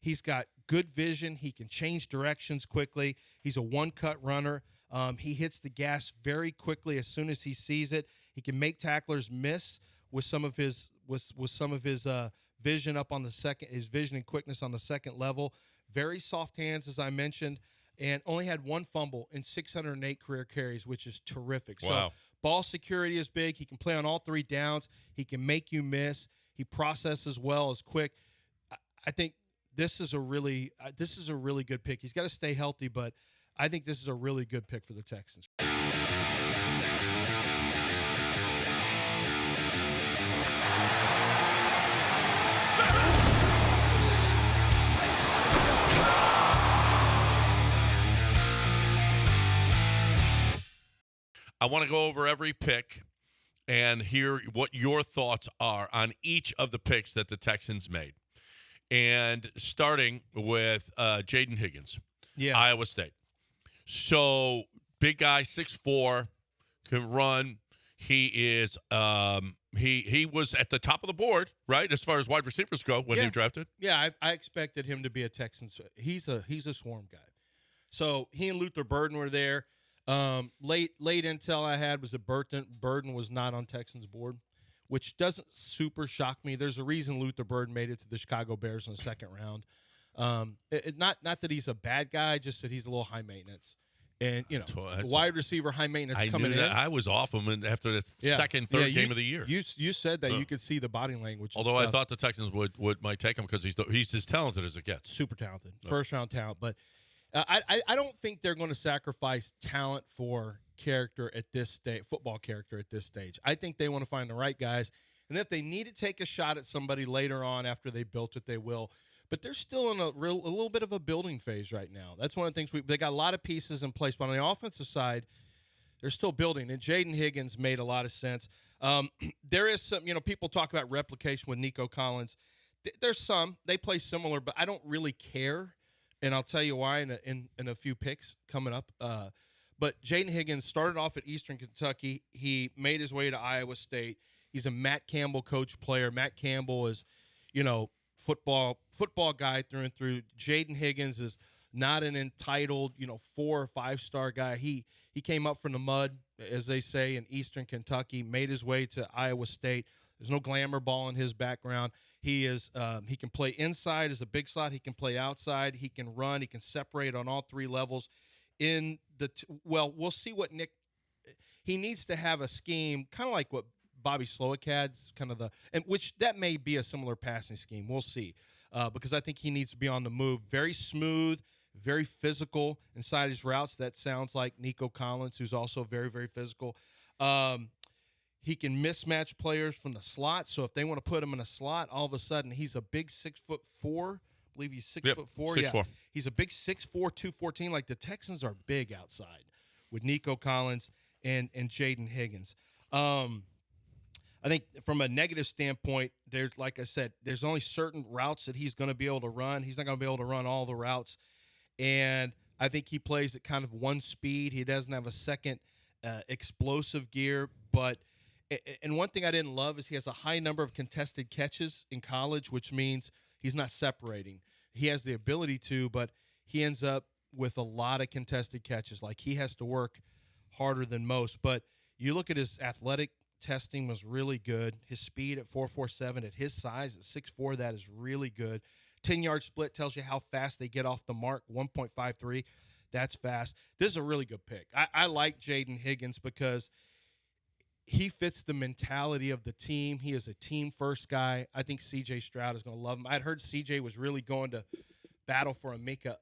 He's got good vision. He can change directions quickly. He's a one-cut runner. He hits the gas very quickly as soon as he sees it. He can make tacklers miss with some of his vision up on the second, his vision and quickness on the second level. Very soft hands, as I mentioned, and only had one fumble in 608 career carries, which is terrific. Wow. So ball security is big. He can play on all three downs. He can make you miss. He processes well, is quick. I think this is a really good pick. He's got to stay healthy, but I think this is a really good pick for the Texans. I want to go over every pick and hear what your thoughts are on each of the picks that the Texans made. And starting with Jayden Higgins, Iowa State. So big guy, 6'4", can run. He is he was at the top of the board, right, as far as wide receivers go when he drafted. Yeah, I expected him to be a Texans. He's a swarm guy. So he and Luther Burden were there. Late intel I had was that Burden was not on Texans' board, which doesn't super shock me. There's a reason Luther Burden made it to the Chicago Bears in the second round. Not that he's a bad guy, just that he's a little high maintenance. And, wide receiver, high maintenance coming in. I was off him after the second, third game of the year. You said that you could see the body language. Although I thought the Texans might take him because he's as talented as it gets. Super talented. First-round talent. But I don't think they're going to sacrifice talent for character at this stage, football character at this stage. I think they want to find the right guys. And if they need to take a shot at somebody later on after they built it, they will. But they're still in a little bit of a building phase right now. That's one of the things they got a lot of pieces in place. But on the offensive side, they're still building. And Jayden Higgins made a lot of sense. There is some, people talk about replication with Nico Collins. There's some. They play similar, but I don't really care. And I'll tell you why in a few picks coming up. But Jayden Higgins started off at Eastern Kentucky. He made his way to Iowa State. He's a Matt Campbell coach player. Matt Campbell is, football guy through and through. Jayden Higgins is not an entitled, 4 or 5 star guy. He came up from the mud, as they say, in Eastern Kentucky, made his way to Iowa State. There's no glamour ball in his background. He can play inside as a big slot. He can play outside. He can run. He can separate on all three levels. We'll see what he needs to have a scheme, kind of like what Bobby Slowick had, which that may be a similar passing scheme. We'll see, because I think he needs to be on the move. Very smooth, very physical inside his routes. That sounds like Nico Collins, who's also very, very physical. He can mismatch players from the slot. So if they want to put him in a slot, all of a sudden he's a big 6'4". I believe he's 6'4". 6'4". He's a big 6'4", 214. Like the Texans are big outside with Nico Collins and Jayden Higgins. I think from a negative standpoint, like I said, there's only certain routes that he's going to be able to run. He's not going to be able to run all the routes. And I think he plays at kind of one speed. He doesn't have a second explosive gear. And one thing I didn't love is he has a high number of contested catches in college, which means he's not separating. He has the ability to, but he ends up with a lot of contested catches. Like he has to work harder than most. But you look at his athletic testing was really good. His speed at 4.47 at his size at 6'4", that is really good. 10-yard split tells you how fast they get off the mark, 1.53. That's fast. This is a really good pick. I like Jayden Higgins because he fits the mentality of the team. He is a team-first guy. I think C.J. Stroud is going to love him. I'd heard C.J. was really going to battle for Emeka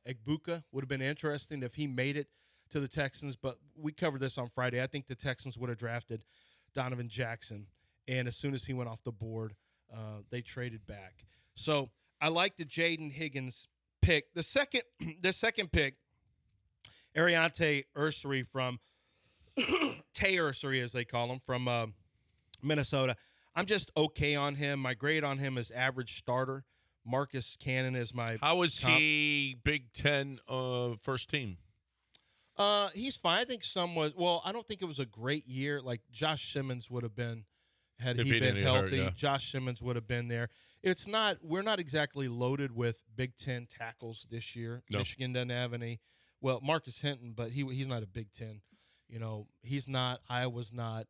Egbuka. Would have been interesting if he made it to the Texans, but we covered this on Friday. I think the Texans would have drafted Donovan Jackson, and as soon as he went off the board, they traded back. So I like the Jayden Higgins pick. The second pick, Aireontae Ersery from Ersery, as they call him, from Minnesota. I'm just okay on him. My grade on him is average starter. Marcus Cannon is my How is he Big Ten first team? He's fine. I think I don't think it was a great year. Like Josh Simmons would have been had If he he been didn't get hurt, healthy. yeah. Josh Simmons would have been there. We're not exactly loaded with Big Ten tackles this year. No. Michigan doesn't have any. Well, Marcus Hinton, but he's not a Big Ten. He's not. Iowa's not.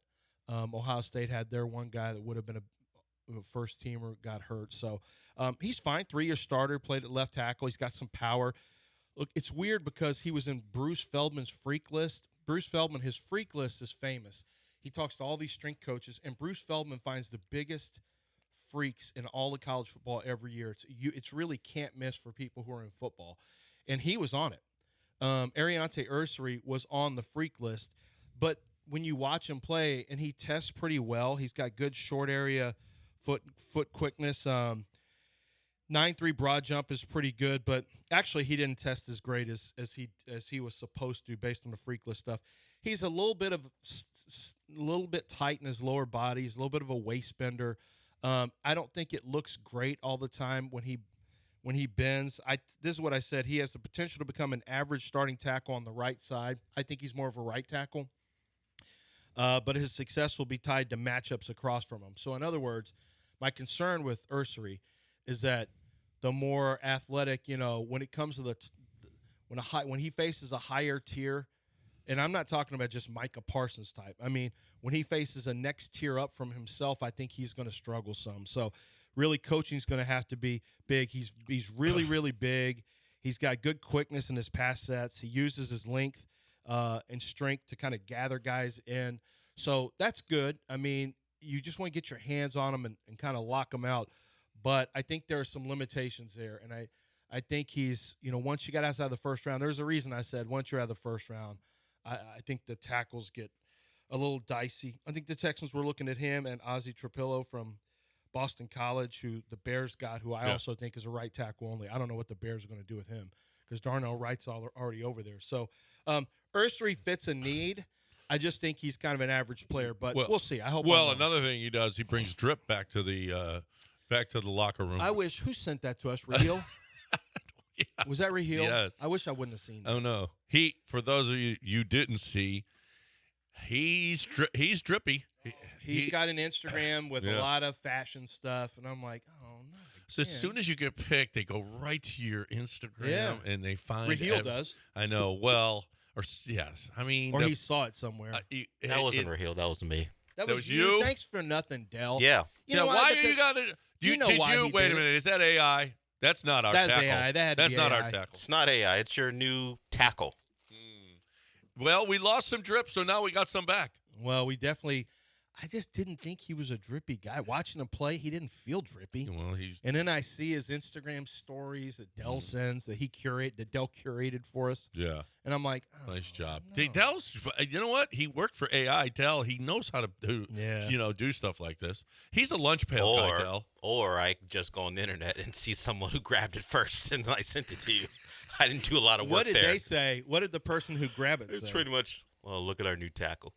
Ohio State had their one guy that would have been a first teamer, got hurt. So he's fine. 3-year starter, played at left tackle. He's got some power. Look, it's weird because he was in Bruce Feldman's freak list. Bruce Feldman, his freak list is famous. He talks to all these strength coaches, and Bruce Feldman finds the biggest freaks in all of college football every year. It's really can't miss for people who are in football, and he was on it. Aireontae Ersery was on the freak list, but when you watch him play, and he tests pretty well, he's got good short area foot quickness. 9.3 broad jump is pretty good, but actually he didn't test as great as he was supposed to based on the freak list stuff. He's a little bit tight in his lower body. He's a little bit of a waist bender. I don't think it looks great all the time when he bends. This is what I said. He has the potential to become an average starting tackle on the right side. I think he's more of a right tackle. But his success will be tied to matchups across from him. So in other words, my concern with Ersery is that the more athletic, when it comes to when he faces a higher tier, and I'm not talking about just Micah Parsons type. I mean, when he faces a next tier up from himself, I think he's going to struggle some. So really coaching is going to have to be big. He's really, really big. He's got good quickness in his pass sets. He uses his length and strength to kind of gather guys in. So that's good. I mean, you just want to get your hands on him and kind of lock him out. But I think there are some limitations there. And I think he's, once you got outside the first round, there's a reason I said once you're out of the first round, I think the tackles get a little dicey. I think the Texans were looking at him and Ozzie Trapillo from Boston College, who the Bears got, who I also think is a right tackle only. I don't know what the Bears are going to do with him because Darnell Wright's already over there. So Ersery fits a need. I just think he's kind of an average player, but we'll see. I hope. Well, another thing he does, he brings drip back to the locker room. I wish. Who sent that to us? Raheel? Yeah. Was that Raheel? Yes. I wish I wouldn't have seen that. Oh no. For those of you didn't see, he's drippy. He's got an Instagram with a lot of fashion stuff, and I'm like, oh no. So as soon as you get picked, they go right to your Instagram and they find Raheel does. I know. Well, or yes, I mean, or he saw it somewhere. That wasn't Raheel. That was me. That was you. Thanks for nothing, Dell. Yeah. You know why because you got to? Wait a minute. Is that AI? That's not our That's tackle. AI. That's not our tackle. It's not AI. It's your new tackle. Well, we lost some drip, so now we got some back. Well, I just didn't think he was a drippy guy. Watching him play, he didn't feel drippy. Well, and then I see his Instagram stories that Dell sends that Dell curated for us. Yeah. And I'm like, nice job. No. Dell's, you know what? He worked for AI. Dell, he knows how to do stuff like this. He's a lunch pail guy, Dell. Or I just go on the internet and see someone who grabbed it first and I sent it to you. I didn't do a lot of work there. What did they say? What did the person who grabbed it say? It's pretty much, well, look at our new tackle.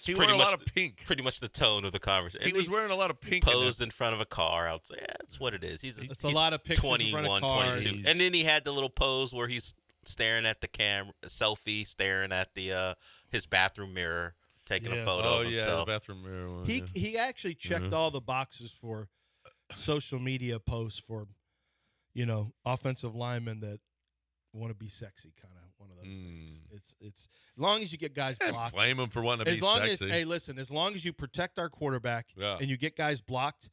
He wore a lot of pink. Pretty much the tone of the conversation. He was wearing a lot of pink. Posed in front of a car. I would say, that's what it is. It's a lot of pictures 21, in front of cars. 22. And then he had the little pose where he's staring at the camera, selfie, staring at the his bathroom mirror, taking a photo of himself. The bathroom mirror one. He actually checked all the boxes for social media posts for, offensive linemen that want to be sexy, kind of one of those things. It's as long as you get guys blocked. Blame him for wanting to be sexy. As long as you protect our quarterback and you get guys blocked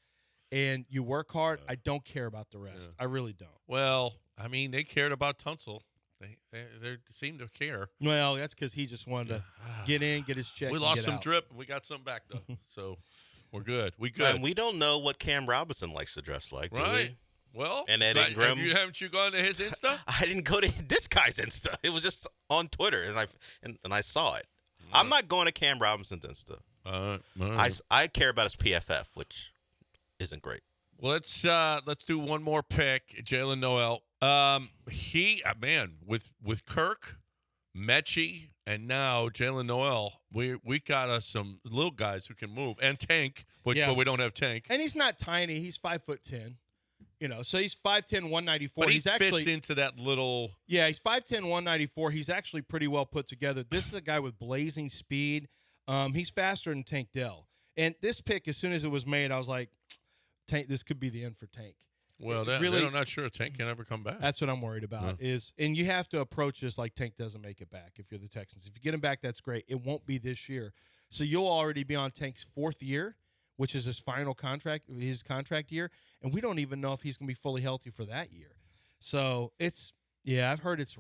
and you work hard, I don't care about the rest. I really don't. Well, I mean, they cared about Tunsil. They seem to care. Well, that's because he just wanted to get in, get his check. We lost some drip. We got some back though, so we're good. We good. And we don't know what Cam Robinson likes to dress like, do we? Well, and Ed Ingram. Haven't you gone to his Insta? I didn't go to this guy's Insta. It was just on Twitter, and I saw it. I'm not going to Cam Robinson's Insta. I care about his PFF, which isn't great. Well, let's do one more pick, Jaylen Noel. With Kirk, Metchie, and now Jaylen Noel, we got us some little guys who can move and tank, but we don't have tank. And he's not tiny. He's 5'10". So he's 5'10", 194. But he's actually fits into that little. Yeah, he's 5'10", 194. He's actually pretty well put together. This is a guy with blazing speed. He's faster than Tank Dell. And this pick, as soon as it was made, I was like, Tank, this could be the end for Tank. Well, I'm not sure Tank can ever come back. That's what I'm worried about. And you have to approach this like Tank doesn't make it back if you're the Texans. If you get him back, that's great. It won't be this year. So you'll already be on Tank's 4th year, which is his final contract, his contract year, and we don't even know if he's going to be fully healthy for that year. So I've heard it's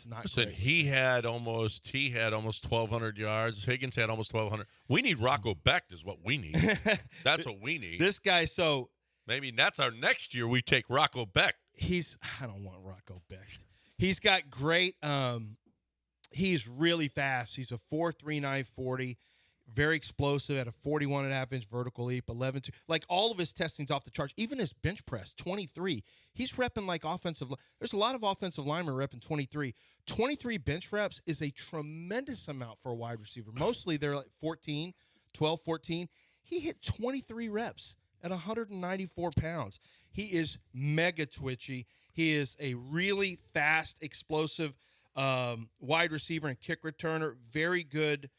not. Listen, great. he had almost 1,200 yards. Higgins had almost 1,200. We need Rocco Becht is what we need. That's what we need. This guy, so maybe that's our next year. We take Rocco Becht. I don't want Rocco Becht. He's got great. He's really fast. He's a 4.39 40. Very explosive at a 41.5-inch vertical leap, 11.2. Like, all of his testing's off the charts. Even his bench press, 23. He's repping like offensive. There's a lot of offensive linemen repping 23. 23 bench reps is a tremendous amount for a wide receiver. Mostly they're like 14, 12, 14. He hit 23 reps at 194 pounds. He is mega twitchy. He is a really fast, explosive wide receiver and kick returner. Very good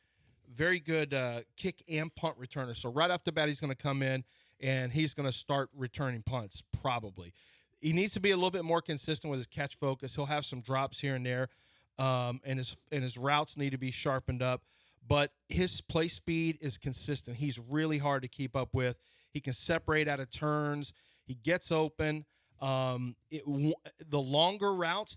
kick and punt returner. So right off the bat, he's going to come in and he's going to start returning punts probably. He needs to be a little bit more consistent with his catch focus. He'll have some drops here and there, and his routes need to be sharpened up. But his play speed is consistent. He's really hard to keep up with. He can separate out of turns. He gets open. The longer a route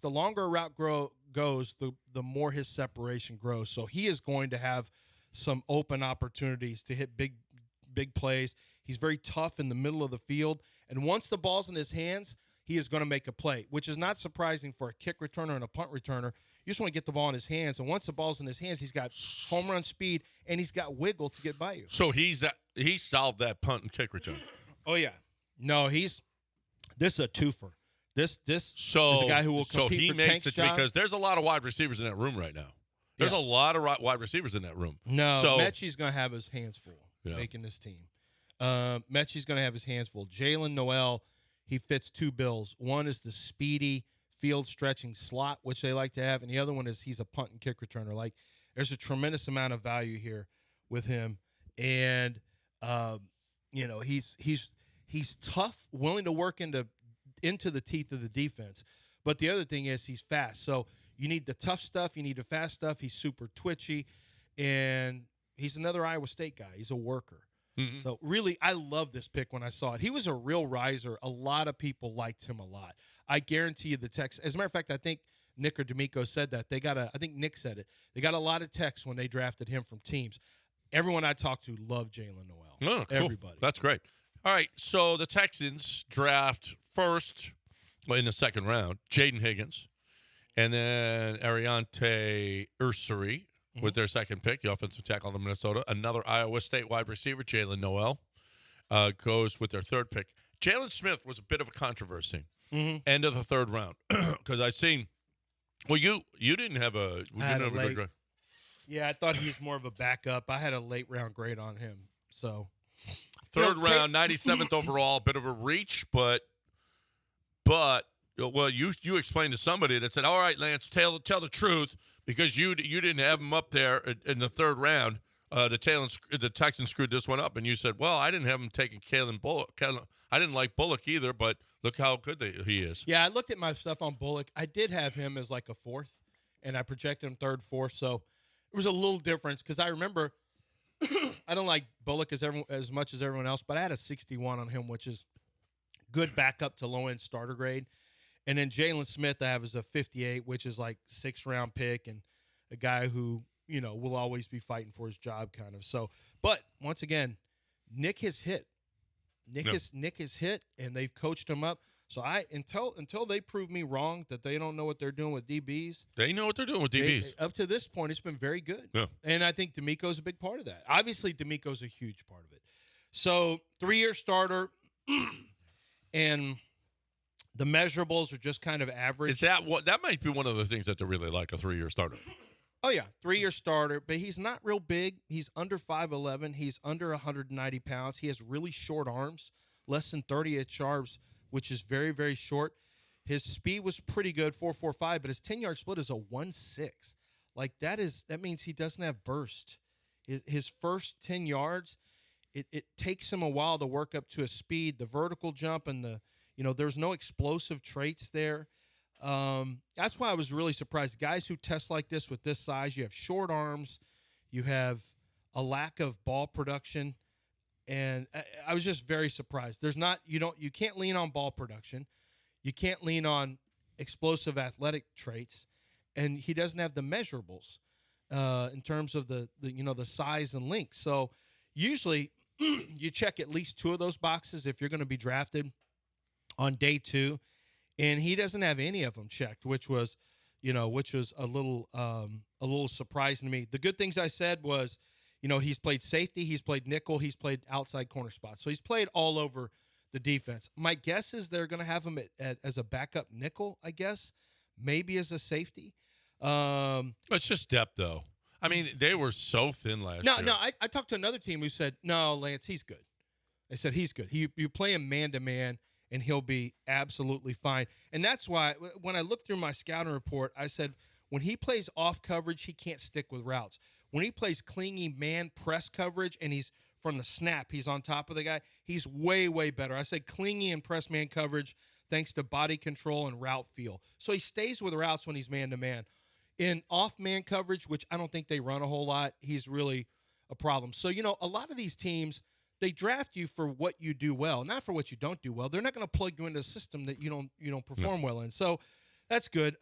goes, the more his separation grows. So he is going to have some open opportunities to hit big plays. He's very tough in the middle of the field. And once the ball's in his hands, he is going to make a play, which is not surprising for a kick returner and a punt returner. You just want to get the ball in his hands. And once the ball's in his hands, he's got home run speed and he's got wiggle to get by you. So he solved that punt and kick return. Oh, yeah. No, this is a twofer. This is a guy who will compete for Tank's job. Because there's a lot of wide receivers in that room right now. There's a lot of wide receivers in that room. No, Metchie's going to have his hands full making this team. Metchie's going to have his hands full. Jaylin, Noel, he fits 2 bills. One is the speedy field-stretching slot, which they like to have, and the other one is he's a punt and kick returner. Like, there's a tremendous amount of value here with him. And, he's tough, willing to work into the teeth of the defense. But the other thing is he's fast. So you need the tough stuff. You need the fast stuff. He's super twitchy. And he's another Iowa State guy. He's a worker. Mm-hmm. So really, I love this pick when I saw it. He was a real riser. A lot of people liked him a lot. I guarantee you the Texans. As a matter of fact, I think Nick or D'Amico said that. I think Nick said it. They got a lot of texts when they drafted him from teams. Everyone I talked to loved Jaylen Noel. Oh, cool. Everybody. That's great. All right, so the Texans draft first in the second round, Jayden Higgins, and then Aireontae Ersery with their second pick, the offensive tackle of Minnesota. Another Iowa State wide receiver, Jaylen Noel, goes with their third pick. Jaylin Smith was a bit of a controversy. End of the third round because I seen. Well, you didn't have a. Late. Yeah, I thought he was more of a backup. I had a late round grade on him. So third round, 97th overall, bit of a reach, but well, you explained to somebody that said, "All right, Lance, tell the truth because you didn't have him up there in the third round." The Texans screwed this one up, and you said, "Well, I didn't have him taking Kalen Bullock. I didn't like Bullock either, but look how good he is." Yeah, I looked at my stuff on Bullock. I did have him as like a 4th, and I projected him 3rd, 4th. So it was a little difference because I remember I don't like Bullock as much as everyone else, but I had a 61 on him, which is good backup to low end starter grade. And then Jaylin Smith I have as a 58, which is like 6th round pick and a guy who will always be fighting for his job kind of. So, but once again, Nick has hit. Nick has hit, and they've coached him up. So until they prove me wrong that they don't know what they're doing with DBs. They know what they're doing with DBs. Up to this point, it's been very good. Yeah. And I think D'Amico's a big part of that. Obviously, D'Amico's a huge part of it. So 3-year starter, and the measurables are just kind of average. Is that what? That might be one of the things that they really like, a 3-year starter. Oh, yeah, 3-year starter, but he's not real big. He's under 5'11". He's under 190 pounds. He has really short arms, less than 30 arms, which is very, very short. His speed was pretty good, 4.45, but his 10-yard split is a 1.6. Like, that means he doesn't have burst. his first 10 yards, it takes him a while to work up to a speed. The vertical jump and there's no explosive traits there. That's why I was really surprised. Guys who test like this with this size, you have short arms, you have a lack of ball production, and I was just very surprised. You can't lean on ball production, you can't lean on explosive athletic traits, and he doesn't have the measurables in terms of the size and length. So usually you check at least two of those boxes if you're going to be drafted on day 2. And he doesn't have any of them checked, which was a little surprising to me. The good things I said was, he's played safety, he's played nickel, he's played outside corner spot. So he's played all over the defense. My guess is they're going to have him as a backup nickel, I guess, maybe as a safety. It's just depth, though. I mean, they were so thin last year. No, I talked to another team who said, no, Lance, he's good. They said he's good. You play him man-to-man, and he'll be absolutely fine. And that's why when I looked through my scouting report, I said when he plays off coverage, he can't stick with routes. When he plays clingy man press coverage and he's from the snap, he's on top of the guy, he's way, way better. I said clingy and press man coverage thanks to body control and route feel. So he stays with routes when he's man-to-man. In off-man coverage, which I don't think they run a whole lot, he's really a problem. So, a lot of these teams, they draft you for what you do well, not for what you don't do well. They're not going to plug you into a system that you don't perform well in. So that's good.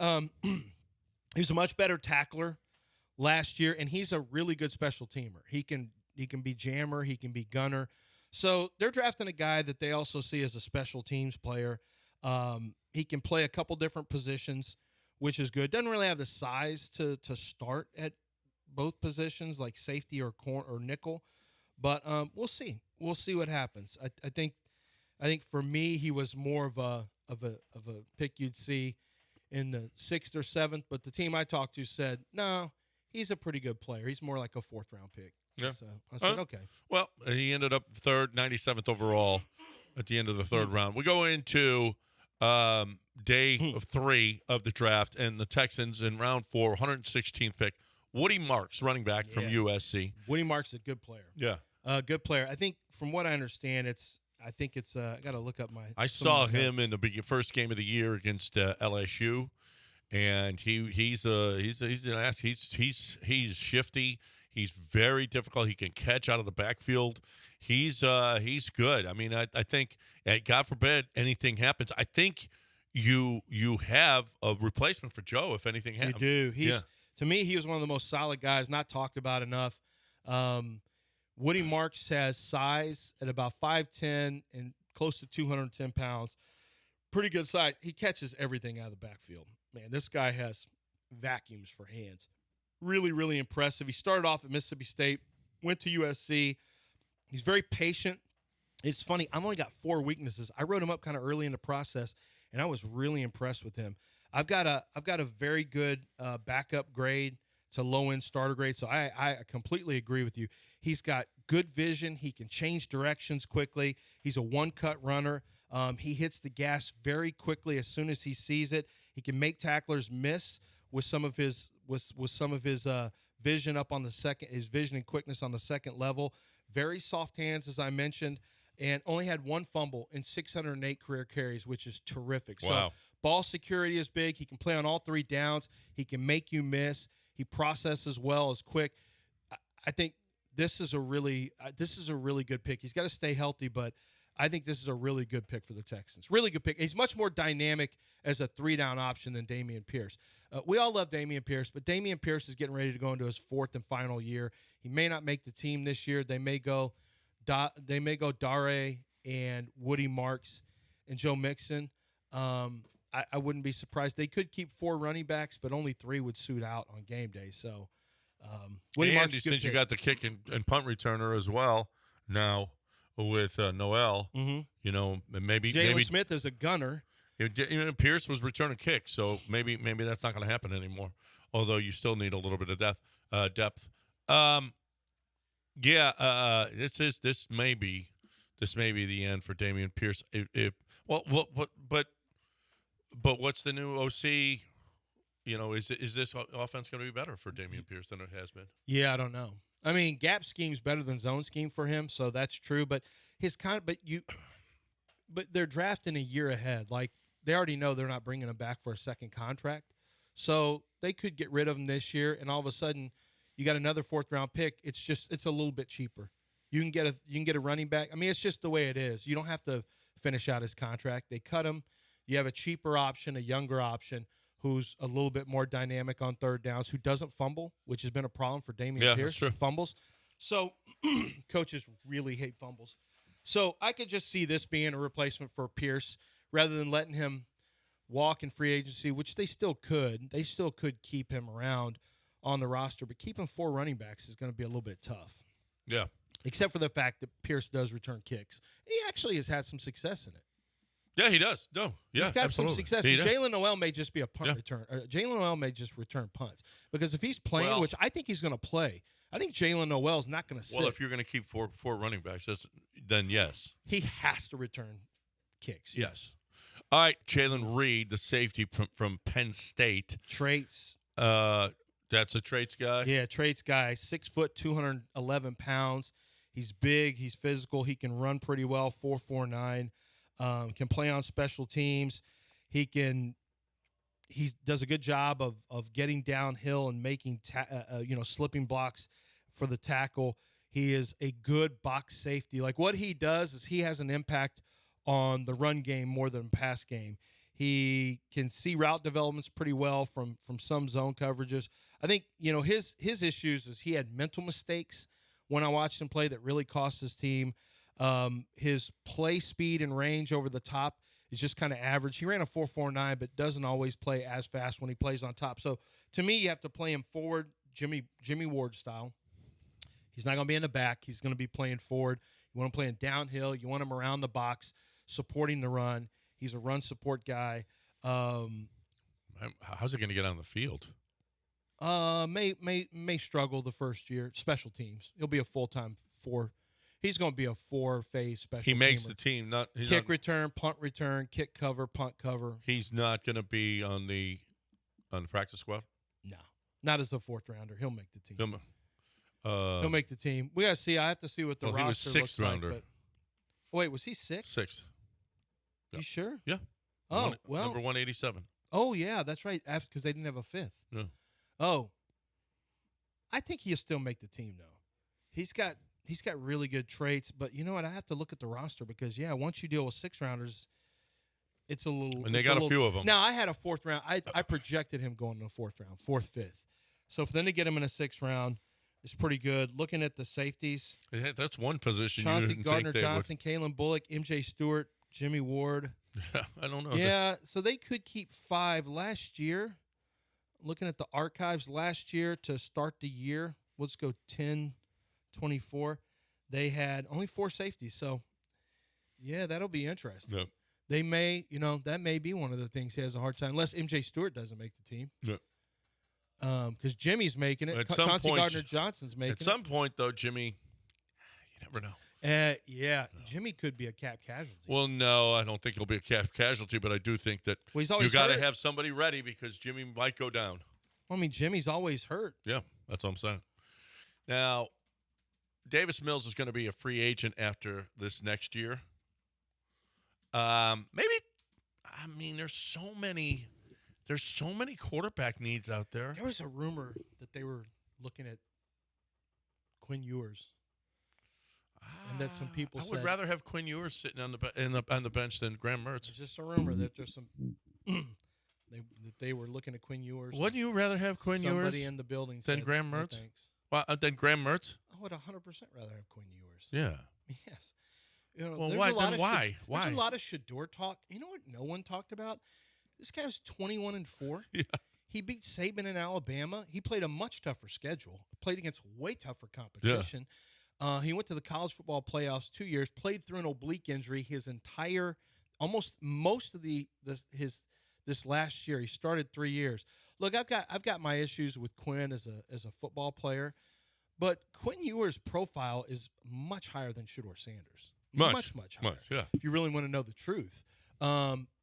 He's a much better tackler last year, and he's a really good special teamer. He can be jammer, he can be gunner. So they're drafting a guy that they also see as a special teams player. He can play a couple different positions, which is good. Doesn't really have the size to start at both positions, like safety or nickel. But we'll see. We'll see what happens. I think for me, he was more of a pick you'd see in the 6th or 7th. But the team I talked to said, no, he's a pretty good player. He's more like a 4th-round pick. Yeah. So I said, okay. Well, he ended up 3rd, 97th overall at the end of the 3rd round. We go into day 3 of the draft, and the Texans in round 4, 116th pick. Woody Marks, running back from USC. Woody Marks is a good player. Yeah. Good player. I think, from what I understand, I got to look up my. I saw him in the first game of the year against LSU, and he's an ass. He's shifty. He's very difficult. He can catch out of the backfield. He's good. I mean, I think, God forbid anything happens, I think you have a replacement for Joe if anything happens. You do. To me, he was one of the most solid guys, not talked about enough. Woody Marks has size at about 5'10" and close to 210 pounds. Pretty good size. He catches everything out of the backfield. Man, this guy has vacuums for hands. Really, really impressive. He started off at Mississippi State, went to USC. He's very patient. It's funny, I've only got 4 weaknesses. I wrote him up kind of early in the process, and I was really impressed with him. I've got a very good backup grade to low-end starter grade, so I completely agree with you. He's got good vision. He can change directions quickly. He's a one-cut runner. He hits the gas very quickly as soon as he sees it. He can make tacklers miss with some of his vision up on the second, his vision and quickness on the second level. Very soft hands, as I mentioned, and only had 1 fumble in 608 career carries, which is terrific. Wow. So ball security is big. He can play on all 3 downs. He can make you miss. He processes well, is quick. I think this is a really good pick. He's got to stay healthy, but I think this is a really good pick for the Texans. Really good pick. He's much more dynamic as a 3-down option than Dameon Pierce. We all love Dameon Pierce, but Dameon Pierce is getting ready to go into his 4th and final year. He may not make the team this year. They may go Dare and Woody Marks and Joe Mixon. I wouldn't be surprised. They could keep 4 running backs, but only 3 would suit out on game day. So, Woody Marks, since you got the kick and punt returner as well now with Noel, maybe Jaylin Smith is a gunner. Pierce was returning kicks, so maybe that's not going to happen anymore. Although you still need a little bit of depth. This may be the end for Dameon Pierce. But what's the new OC? Is this offense going to be better for Dameon Pierce than it has been? Yeah, I don't know. I mean, gap scheme's better than zone scheme for him, so that's true. But but they're drafting a year ahead. Like, they already know they're not bringing him back for a second contract, so they could get rid of him this year, and all of a sudden, you got another 4th-round pick. It's a little bit cheaper. You can get a running back. I mean, it's just the way it is. You don't have to finish out his contract. They cut him. You have a cheaper option, a younger option, who's a little bit more dynamic on third downs, who doesn't fumble, which has been a problem for Dameon Pierce. That's true. Fumbles. So coaches really hate fumbles. So I could just see this being a replacement for Pierce rather than letting him walk in free agency, which they still could. They still could keep him around on the roster, but keeping 4 running backs is going to be a little bit tough. Yeah. Except for the fact that Pierce does return kicks. He actually has had some success in it. Yeah, he does. No, yeah, he's got absolutely. some success. Jaylen Noel may just be a punt return. Jaylen Noel may just return punts because if he's playing, which I think he's going to play, I think Jaylen Noel is not going to sit. Well, if you're going to keep four running backs, then yes, he has to return kicks. Yes. All right, Jaylen Reed, the safety from Penn State. Traits. That's a traits guy. Yeah, traits guy. 6 foot, 211 pounds. He's big. He's physical. He can run pretty well. 4.49. Can play on special teams. He does a good job of getting downhill and making slipping blocks for the tackle. He is a good box safety. Like, what he does is he has an impact on the run game more than pass game. He can see route developments pretty well from some zone coverages. I think his issues is he had mental mistakes when I watched him play that really cost his team. His play speed and range over the top is just kind of average. He ran a 4.49, but doesn't always play as fast when he plays on top. So to me, you have to play him forward, Jimmy Ward style. He's not going to be in the back. He's going to be playing forward. You want him playing downhill. You want him around the box, supporting the run. He's a run support guy. How's he going to get on the field? May struggle the first year. Special teams. He'll be a full-time 4. He's going to be a 4-phase special. He makes teamer. the team. Kick return, punt return, kick cover, punt cover. He's not going to be on the practice squad. No, not as a 4th rounder. He'll make the team. He'll make the team. We got to see. I have to see what the roster looks like. He was 6th rounder. But, wait, was he 6th? 6th. You sure? Yeah. Oh, well. Number 187. Oh, yeah, that's right. Because they didn't have a 5th. No. Oh. I think he'll still make the team, though. He's got really good traits, but you know what? I have to look at the roster because, once you deal with 6-rounders, it's a little. And they got a few of them. Now, I had a 4th round. I projected him going in the 4th round, 4th, 5th. So for them to get him in a 6th round is pretty good. Looking at the safeties, that's one position. Chauncey Gardner-Johnson, Kalen Bullock, MJ Stewart, Jimmy Ward. I don't know. Yeah, so they could keep 5 last year. Looking at the archives last year to start the year, let's go 10-24. They had only 4 safeties, so yeah, that'll be interesting. Yep. They may, that may be one of the things he has a hard time, unless MJ Stewart doesn't make the team. Yep. Because Jimmy's making it. Chauncey Gardner-Johnson's making it. At some point, though, Jimmy, you never know. Yeah, no. Jimmy could be a cap casualty. Well, no, I don't think he'll be a cap casualty, but I do think that you got to have somebody ready because Jimmy might go down. Well, I mean, Jimmy's always hurt. Yeah, that's what I'm saying. Now, Davis Mills is going to be a free agent after this next year. There's so many quarterback needs out there. There was a rumor that they were looking at Quinn Ewers. And that some people I would rather have Quinn Ewers sitting on the bench than Graham Mertz. It's just a rumor that there's some that they were looking at Quinn Ewers. Wouldn't you rather have Quinn Ewers? Somebody in the building than said, Graham Mertz? No, thanks. Well, than Graham Mertz? I would 100% rather have Quinn Ewers. Yeah. Yes. Well, why? Then why? Why? There's a lot of Shador talk. You know what no one talked about? This guy was 21-4. Yeah. He beat Saban in Alabama. He played a much tougher schedule. Played against way tougher competition. Yeah. He went to the college football playoffs 2 years, played through an oblique injury his entire, most of this last year. He started 3 years. Look, I've got my issues with Quinn as a football player, but Quinn Ewers' profile is much higher than Shador Sanders. Much higher. Yeah. If you really want to know the truth,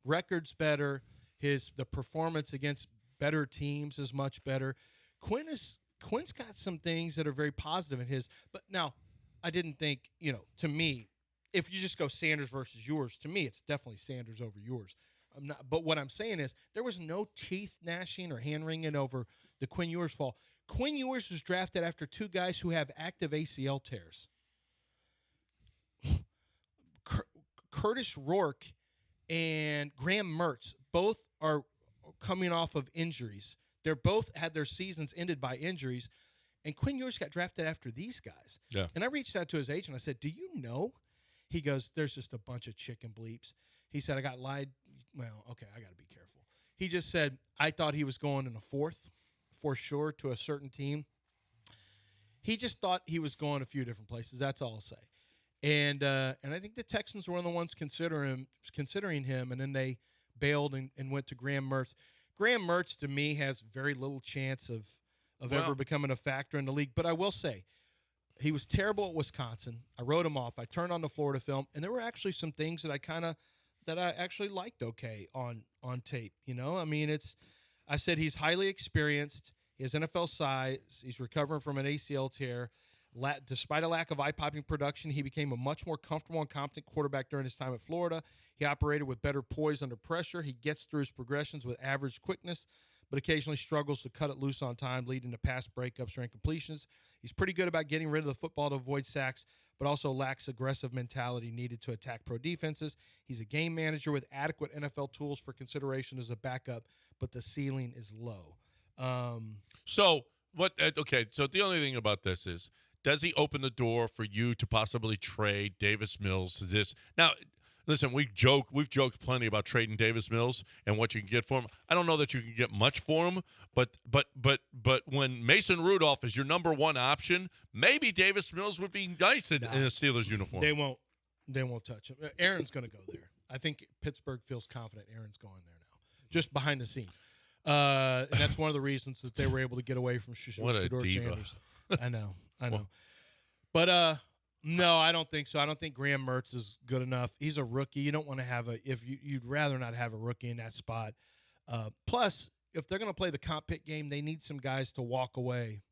record's better. The performance against better teams is much better. Quinn is Quinn's got some things that are very positive in his. But now, I didn't think, to me, if you just go Sanders versus yours, to me, it's definitely Sanders over yours. But what I'm saying is there was no teeth gnashing or hand wringing over the Quinn Ewers fall. Quinn Ewers was drafted after two guys who have active ACL tears. Curtis Rourke and Graham Mertz both are coming off of injuries. They're both had their seasons ended by injuries, and Quinn Ewers got drafted after these guys. Yeah. And I reached out to his agent. I said, "Do you know?" He goes, "There's just a bunch of chicken bleeps." He said, "I got lied." Well, okay, I got to be careful. He just said, "I thought he was going in a fourth, for sure, to a certain team." He just thought he was going a few different places. That's all I'll say. And I think the Texans were one of the ones considering him, and then they bailed and went to Graham Mertz. Graham Mertz, to me, has very little chance of ever becoming a factor in the league. But I will say, he was terrible at Wisconsin. I wrote him off. I turned on the Florida film, and there were actually some things that I actually liked okay on tape. I mean, I said he's highly experienced. He has NFL size. He's recovering from an ACL tear. Despite a lack of eye-popping production, he became a much more comfortable and competent quarterback during his time at Florida. He operated with better poise under pressure. He gets through his progressions with average quickness, but occasionally struggles to cut it loose on time, leading to pass breakups or incompletions. He's pretty good about getting rid of the football to avoid sacks, but also lacks aggressive mentality needed to attack pro defenses. He's a game manager with adequate NFL tools for consideration as a backup, but the ceiling is low. So the only thing about this is, does he open the door for you to possibly trade Davis Mills? Now, listen, we've joked plenty about trading Davis Mills and what you can get for him. I don't know that you can get much for him, but when Mason Rudolph is your number one option, maybe Davis Mills would be nice in a Steelers uniform. They won't touch him. Aaron's going to go there. I think Pittsburgh feels confident Aaron's going there now, just behind the scenes. And that's one of the reasons that they were able to get away from Shedeur Sanders. I know. But no, I don't think so. I don't think Graham Mertz is good enough. He's a rookie. You don't want to have you'd rather not have a rookie in that spot. Plus, if they're going to play the comp pick game, they need some guys to walk away.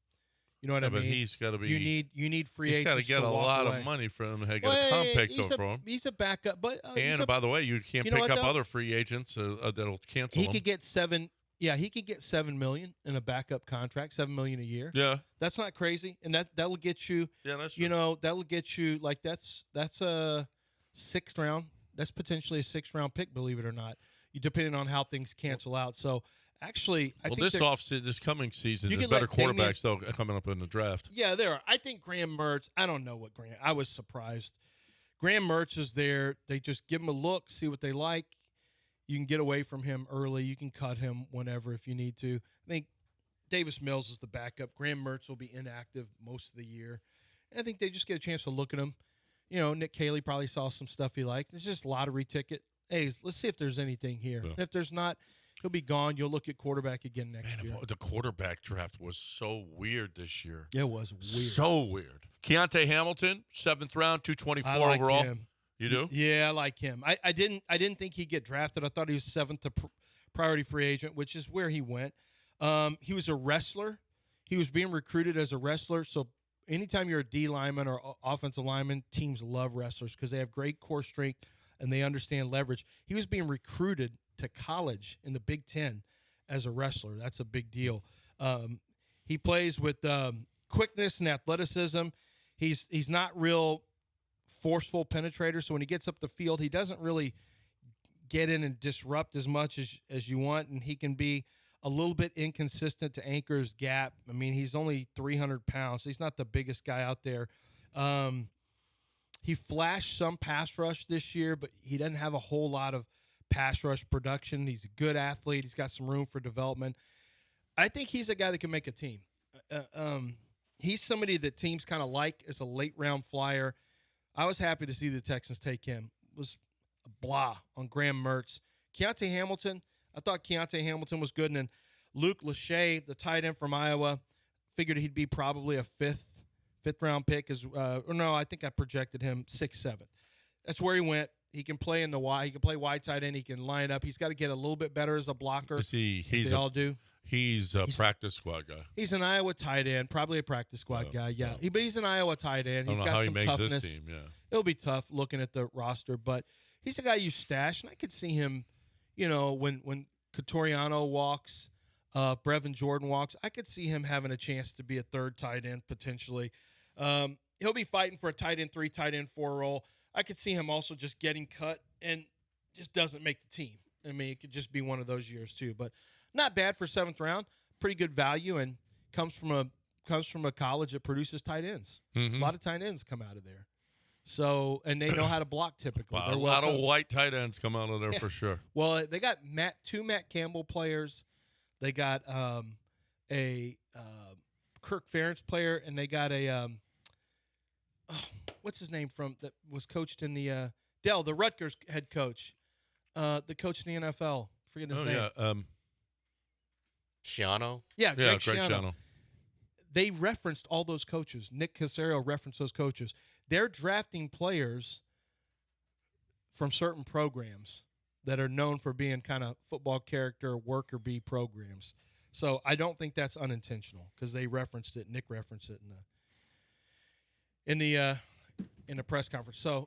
You know what I mean? But he's got to be. You need free agents. He's got to get a lot of money for him to get a comp picked for him. He's a backup, but by the way, you can't pick up other free agents that'll cancel him. He could get $7 million in a backup contract, $7 million a year. Yeah, that's not crazy, and that'll get you. Yeah, that's that'll get you like that's a sixth round. That's potentially a sixth round pick, believe it or not. Depending on how things cancel out. So actually, I think this coming season, there's better quarterbacks though coming up in the draft. Yeah, there are. I think Graham Mertz. I don't know what Graham. I was surprised. Graham Mertz is there. They just give him a look, see what they like. You can get away from him early. You can cut him whenever if you need to. I think Davis Mills is the backup. Graham Mertz will be inactive most of the year. And I think they just get a chance to look at him. Nick Caley probably saw some stuff he liked. It's just a lottery ticket. Hey, let's see if there's anything here. Yeah. And if there's not, he'll be gone. You'll look at quarterback again next year. The quarterback draft was so weird this year. It was weird. So weird. Keontae Hamilton, 7th round, 224 overall. Him. You do? Yeah, I like him. I didn't think he'd get drafted. I thought he was 7th to priority free agent, which is where he went. He was a wrestler. He was being recruited as a wrestler. So anytime you're a D lineman or offensive lineman, teams love wrestlers because they have great core strength and they understand leverage. He was being recruited to college in the Big Ten as a wrestler. That's a big deal. He plays with quickness and athleticism. He's not real forceful penetrator, so when he gets up the field, he doesn't really get in and disrupt as much as you want, and he can be a little bit inconsistent to anchor his gap. I mean, he's only 300 pounds, so he's not the biggest guy out there. He flashed some pass rush this year, but he doesn't have a whole lot of pass rush production. He's a good athlete. He's got some room for development. I think he's a guy that can make a team. He's somebody that teams kind of like as a late-round flyer. I was happy to see the Texans take him. It was a blah on Graham Mertz. Keontae Hamilton, I thought Keontae Hamilton was good. And then Luke Lachey, the tight end from Iowa, figured he'd be probably a fifth round pick. I think I projected him 6th, 7th. That's where he went. He can play in the Y. He can play wide tight end. He can line up. He's got to get a little bit better as a blocker. They all do. He's a practice squad guy. He's an Iowa tight end, probably a practice squad guy. Yeah, but he's an Iowa tight end. He's got some toughness. This team, yeah. It'll be tough looking at the roster, but he's a guy you stash, and I could see him, when Catoriano walks, Brevin Jordan walks, I could see him having a chance to be a third tight end potentially. He'll be fighting for a tight end 3, tight end 4 role. I could see him also just getting cut and just doesn't make the team. I mean, it could just be one of those years too, but not bad for 7th round. Pretty good value, and comes from a college that produces tight ends. Mm-hmm. A lot of tight ends come out of there. So, and they know how to block typically. A lot of white tight ends come out of there for sure. Well, they got two Matt Campbell players. They got a Kirk Ferentz player, and they got a what's his name that was coached in the Dell, the Rutgers head coach, the coach in the NFL. Forget his name. Yeah, Schiano? Yeah, Greg Schiano. They referenced all those coaches. Nick Caserio referenced those coaches. They're drafting players from certain programs that are known for being kind of football character, worker bee programs. So I don't think that's unintentional because they referenced it. Nick referenced it in the press conference. So